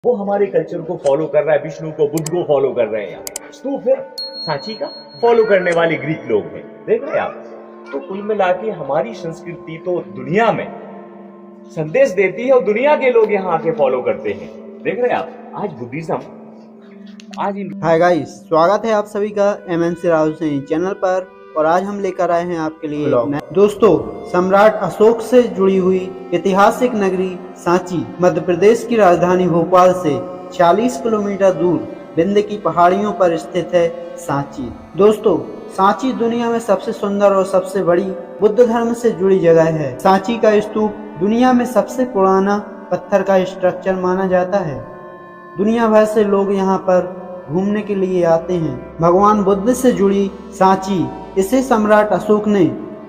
वो हमारे कल्चर को फॉलो कर रहा है, विष्णु को, बुद्ध को फॉलो कर रहे हैं यहाँ। तो फिर सांची का फॉलो करने वाले ग्रीक लोग हैं, देख रहे हैं आप। तो कुल मिला के हमारी संस्कृति तो दुनिया में संदेश देती है और दुनिया के लोग यहाँ आके फॉलो करते हैं, देख रहे हैं आप। आज बुद्धिज्म हाय गाइस, स्वागत है आप सभी का एमएनसी राहुल सिंह चैनल पर। और आज हम लेकर आए हैं आपके लिए दोस्तों सम्राट अशोक से जुड़ी हुई ऐतिहासिक नगरी सांची मध्य प्रदेश की राजधानी भोपाल से 40 किलोमीटर दूर विंध्य की पहाड़ियों पर स्थित है सांची। दोस्तों सांची दुनिया में सबसे सुंदर और सबसे बड़ी बुद्ध धर्म से जुड़ी जगह है। सांची का स्तूप दुनिया में सबसे पुराना पत्थर का स्ट्रक्चर माना जाता है। दुनिया भर से लोग यहाँ पर घूमने के लिए आते हैं। भगवान बुद्ध से जुड़ी सांची इसे सम्राट अशोक ने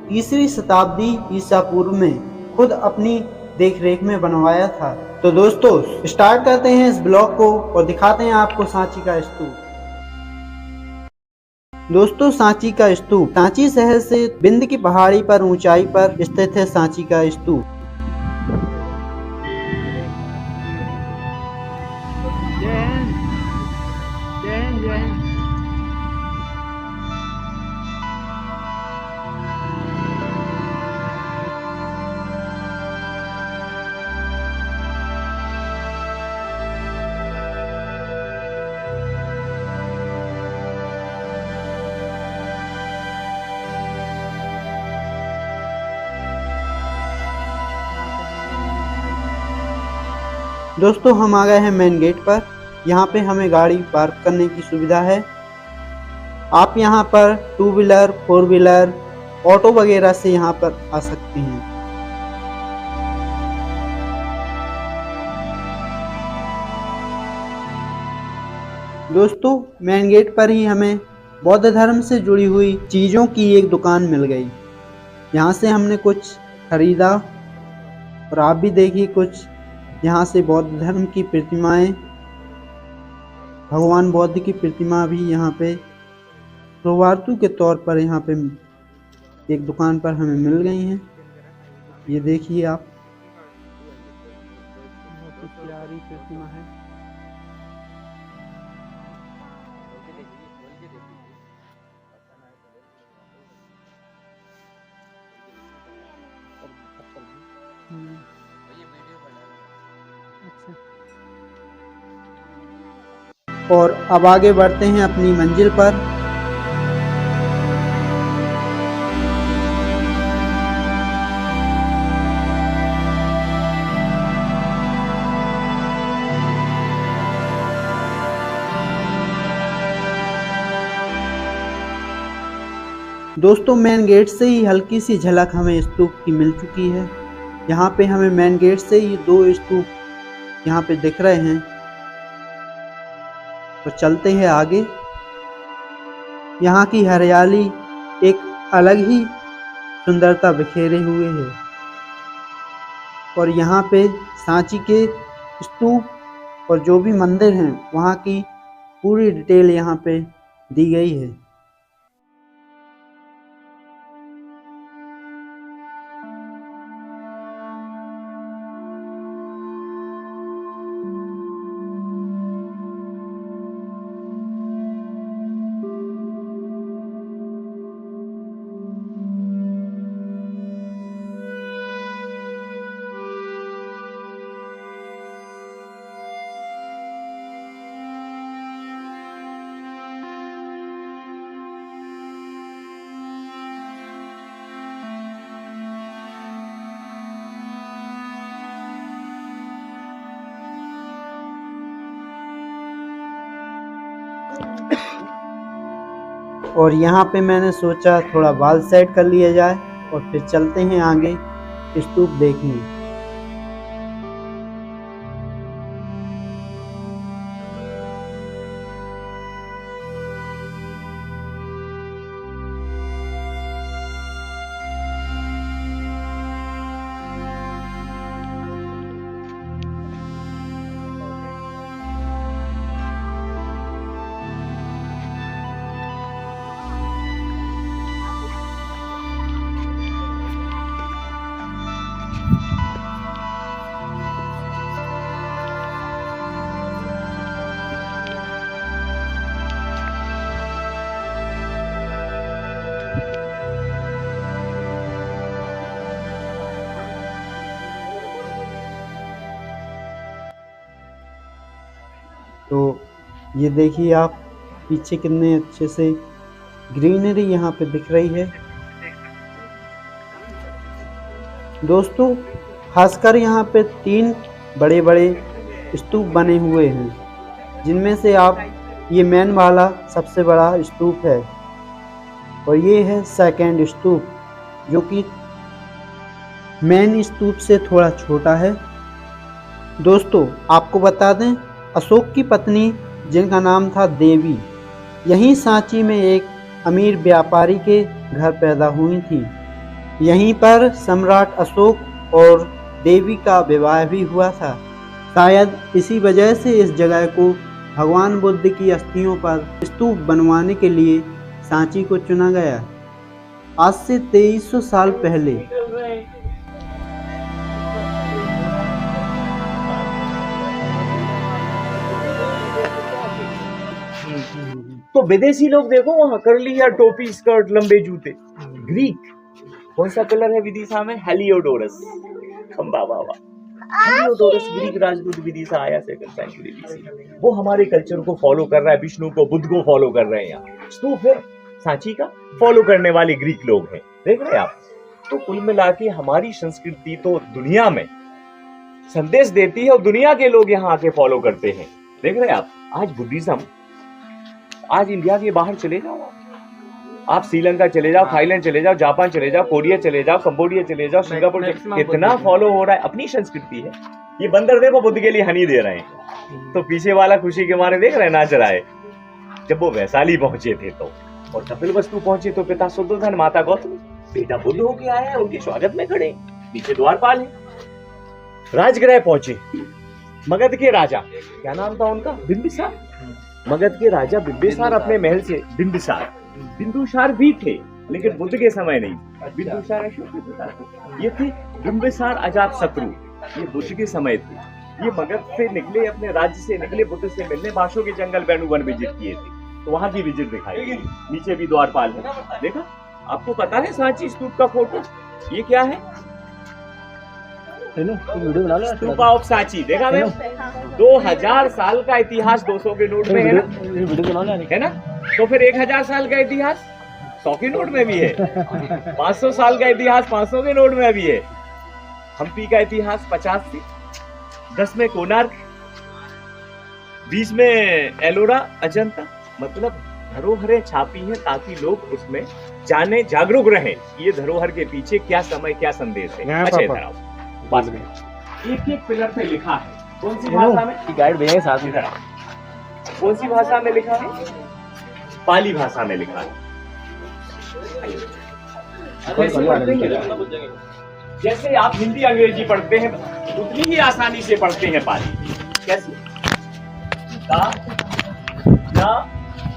3री शताब्दी ईसा पूर्व में खुद अपनी देखरेख में बनवाया था। तो दोस्तों स्टार्ट करते हैं इस ब्लॉग को और दिखाते हैं आपको सांची का स्तूप। दोस्तों सांची का स्तूप सांची शहर से विंध्य की पहाड़ी पर ऊंचाई पर स्थित है। सांची का स्तूप दोस्तों हम आ गए हैं मेन गेट पर। यहाँ पे हमें गाड़ी पार्क करने की सुविधा है। आप यहाँ पर 2 व्हीलर 4 व्हीलर ऑटो वगैरह से यहाँ पर आ सकते हैं। दोस्तों मेन गेट पर ही हमें बौद्ध धर्म से जुड़ी हुई चीज़ों की एक दुकान मिल गई। यहाँ से हमने कुछ खरीदा और आप भी देखिए कुछ यहाँ से बौद्ध धर्म की प्रतिमाएं, भगवान बौद्ध की प्रतिमा भी यहाँ पे शोभार्थी के तौर पर यहाँ पे एक दुकान पर हमें मिल गई हैं। ये देखिए आप, बहुत ही प्यारी प्रतिमा है। और अब आगे बढ़ते हैं अपनी मंजिल पर। दोस्तों मेन गेट से ही हल्की सी झलक हमें स्तूप की मिल चुकी है। यहाँ पे हमें मेन गेट से ही 2 स्तूप यहाँ पे दिख रहे हैं। तो चलते हैं आगे। यहाँ की हरियाली एक अलग ही सुंदरता बिखेरे हुए है। और यहाँ पे सांची के स्तूप और जो भी मंदिर हैं वहाँ की पूरी डिटेल यहाँ पे दी गई है। और यहाँ पे मैंने सोचा थोड़ा बाल सेट कर लिया जाए और फिर चलते हैं आगे स्तूप देखने। तो ये देखिए आप पीछे कितने अच्छे से ग्रीनरी यहाँ पे दिख रही है। दोस्तों खासकर यहाँ पे 3 बड़े बड़े स्तूप बने हुए हैं, जिनमें से आप ये मेन वाला सबसे बड़ा स्तूप है और ये है सेकंड स्तूप, जो कि मेन स्तूप से थोड़ा छोटा है। दोस्तों आपको बता दें, अशोक की पत्नी जिनका नाम था देवी, यहीं सांची में एक अमीर व्यापारी के घर पैदा हुई थी। यहीं पर सम्राट अशोक और देवी का विवाह भी हुआ था। शायद इसी वजह से इस जगह को भगवान बुद्ध की अस्थियों पर स्तूप बनवाने के लिए सांची को चुना गया। आज से 2300 साल पहले तो विदेशी लोग देखो वहां करली या टोपी, स्कर्ट, लंबे जूते। ग्रीक कौन सा कलर है विदिशा में? हेलियोडोरस। खंबा बाबा हेलियोडोरस ग्रीक राजदूत विदिशा आया 2nd सेंचुरी बीसी। वो हमारे कल्चर को फॉलो कर रहा है, विष्णु को, बुद्ध को फॉलो कर रहे हैं। यहाँ स्तूप है सांची का, फॉलो करने वाले ग्रीक लोग हैं, देख रहे हैं आप। तो कुल मिला के हमारी संस्कृति तो दुनिया में संदेश देती है और दुनिया के लोग यहाँ आके फॉलो करते हैं, देख रहे हैं आप। आज बुद्धिज्म, आज इंडिया के बाहर चले जाओ आप श्रीलंका चले जाओ, थाईलैंड चले जाओ, जापान चले जाओ, कोरिया चले जाओ, कंबोडिया चले जाओ, सिंगापुर, कितना फॉलो हो रहा है। अपनी संस्कृति है। ये बंदर देखो बुद्ध के लिए हनी दे रहे हैं, तो पीछे वाला खुशी के मारे देख रहे हैं नाच रहा है। जब वो वैशाली पहुंचे थे तो, और कपिलवस्तु पहुंचे तो पिता शुद्धोधन, माता गौतमी, बेटा बुद्ध होके आया है, उनके स्वागत में खड़े, नीचे द्वारपाल है। राजगृह पहुंचे, मगध के राजा, क्या नाम था उनका? बिंबिसार। मगध के राजा बिंबिसार अपने महल से, बिंदुसार भी थे लेकिन बुद्ध के समय नहीं। बिंदुसार अशोक के पिता थे, ये थे बिंबिसार अजात शत्रु, ये बुद्ध के समय थे। ये मगध से निकले, अपने राज्य से निकले, बुद्ध से मिलने बांसों के जंगल वेणुवन विजिट किए थे, तो वहां की विजिट दिखाई। नीचे भी द्वारपाल है, देखा? आपको पता है सांची स्तूप का फोटो ये क्या है? स्तूपा ऑफ सांची, देखा मैम? 2000 साल का इतिहास 200 के नोट में है ना? तो फिर 1000 साल का इतिहास 100 के नोट में भी है, 500 साल का इतिहास 500 के नोट में भी है। हम्पी का इतिहास 50 से, 10 में कोणार्क, 20 में एलोरा, अजंता। मतलब धरोहरें छापी हैं ताकि लोग उसमें जाने, जागरूक रहें ये धरोहर के पीछे क्या समय, क्या संदेश है। अच्छा इधर आओ, बाद में एक एक पिलर पे लिखा है, कौन सी भाषा में? गाइड भैया साथ में, कौन सी भाषा में लिखा है? पाली भाषा में लिखा है। जैसे आप हिंदी अंग्रेजी पढ़ते हैं उतनी ही आसानी से पढ़ते हैं पाली। कैसे? दा ना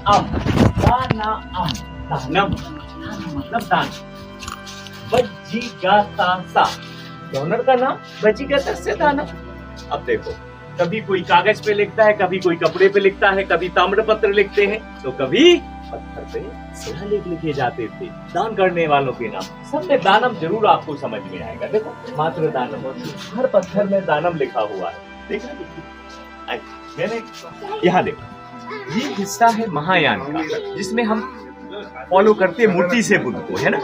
अम, दा ना अम, दानम मतलब दान। वज्जिगाता, डोनर का नाम वज्जिगाता से दानम। अब देखो, कभी कोई कागज पे लिखता है, कभी कोई कपड़े पे लिखता है, कभी ताम्रपत्र लिखते हैं, तो कभी पत्थर पे शिलालेख लिखे जाते थे दान करने वालों के नाम। सब में दानम जरूर आपको समझ में आएगा। देखो, मात्र दानम, हर पत्थर में दानम लिखा हुआ है। देखा मैंने, यहाँ देखो, ये हिस्सा है महायान का, जिसमें हम फॉलो करते मूर्ति से बुद्ध को, है ना?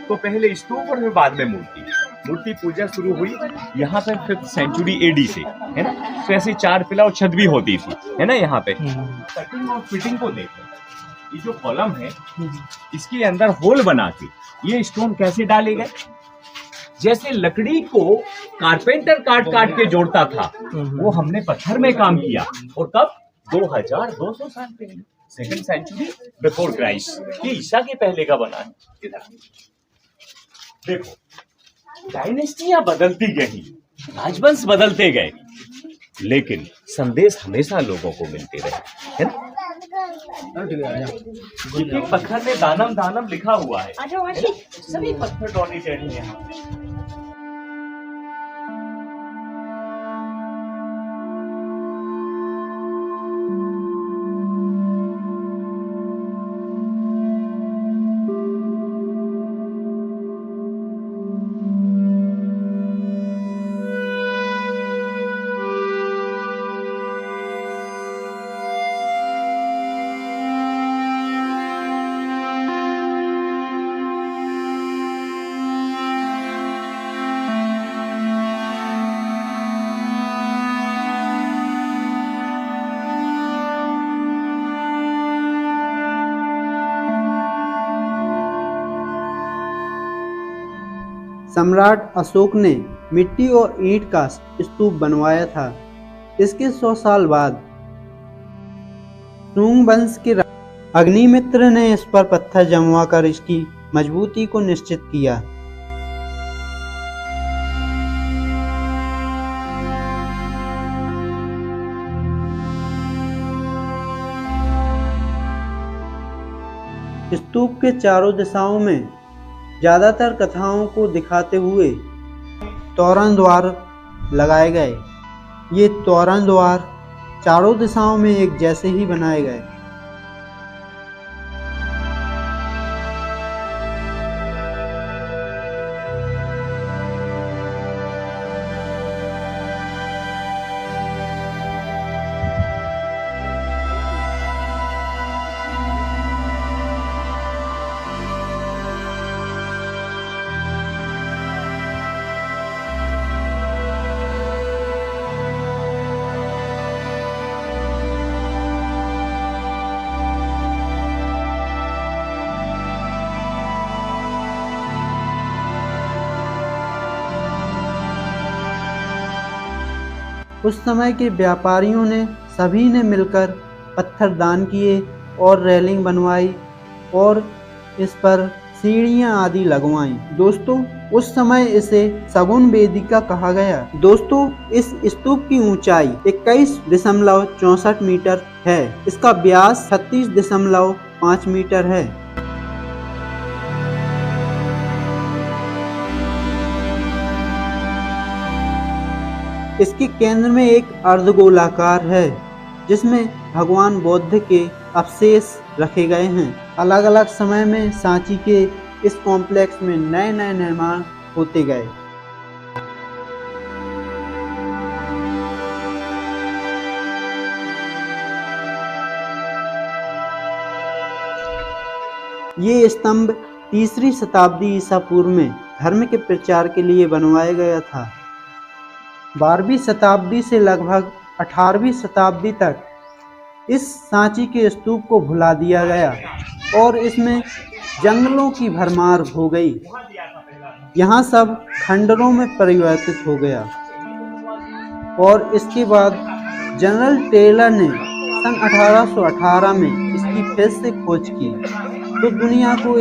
तो पहले स्तूप और फिर बाद में मूर्ति पूजा शुरू हुई यहाँ पे 5th सेंचुरी एडी से, है ना? तो ऐसे 4 पिलर और छत भी होती थी, है ना? यहाँ पे कटिंग और फिटिंग को देखो, ये जो कॉलम है इसके अंदर होल बना के ये स्टोन कैसे डाले गए? जैसे लकड़ी को कारपेंटर काट काट के जोड़ता था, वो हमने पत्थर में काम किया। और कब? 2200 साल पहले, 2nd सेंचुरी बिफोर क्राइस्ट। ये ईसा के पहले का बना है। इधर देखो, डायनेस्टियां बदलती गई, राजवंश बदलते गए, लेकिन संदेश हमेशा लोगों को मिलते रहे, है ना? एक पत्थर में दानम दानम लिखा हुआ है, सभी पत्थर डोनेटेड हैं यहाँ। सम्राट अशोक ने मिट्टी और ईंट का स्तूप बनवाया था। इसके 100 साल बाद शुंग वंश के अग्निमित्र ने इस पर पत्थर जमवाकर इसकी मजबूती को निश्चित किया। स्तूप के चारों दिशाओं में ज्यादातर कथाओं को दिखाते हुए तोरण द्वार लगाए गए। ये तोरण द्वार चारों दिशाओं में एक जैसे ही बनाए गए। उस समय के व्यापारियों ने सभी ने मिलकर पत्थर दान किए और रेलिंग बनवाई और इस पर सीढ़ियां आदि लगवाईं। दोस्तों, उस समय इसे सगुन वेदिका कहा गया। दोस्तों, इस स्तूप की ऊंचाई 21.64 मीटर है। इसका व्यास 36.5 मीटर है। इसके केंद्र में एक अर्धगोलाकार है जिसमें भगवान बुद्ध के अवशेष रखे गए हैं। अलग अलग समय में सांची के इस कॉम्प्लेक्स में नए नए निर्माण होते गए। ये स्तंभ 3री शताब्दी ईसा पूर्व में धर्म के प्रचार के लिए बनवाया गया था। 12वीं शताब्दी से लगभग 18वीं शताब्दी तक इस सांची के स्तूप को भुला दिया गया और इसमें जंगलों की भरमार हो गई। यहाँ सब खंडरों में परिवर्तित हो गया और इसके बाद जनरल टेलर ने सन 1818 में इसकी फिर से खोज की तो दुनिया को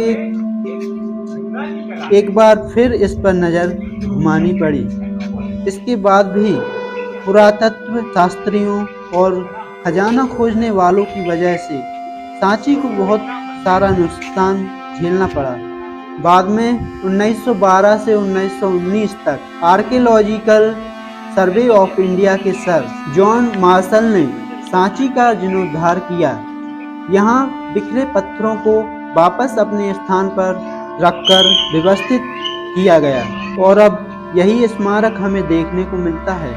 एक बार फिर इस पर नज़र घुमानी पड़ी। इसके बाद भी पुरातत्व शास्त्रियों और खजाना खोजने वालों की वजह से सांची को बहुत सारा नुकसान झेलना पड़ा। बाद में 1912 से 1919 तक आर्कियोलॉजिकल सर्वे ऑफ इंडिया के सर जॉन मार्शल ने सांची का जीर्णोद्धार किया। यहाँ बिखरे पत्थरों को वापस अपने स्थान पर रखकर व्यवस्थित किया गया और अब यही स्मारक हमें देखने को मिलता है।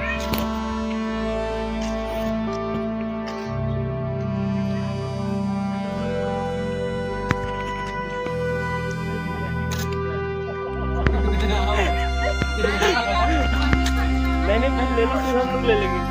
मैंने ले लो, फिर हम लोग ले लेंगे।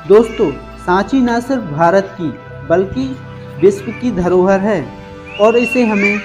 दोस्तों, सांची न सिर्फ भारत की बल्कि विश्व की धरोहर है और इसे हमें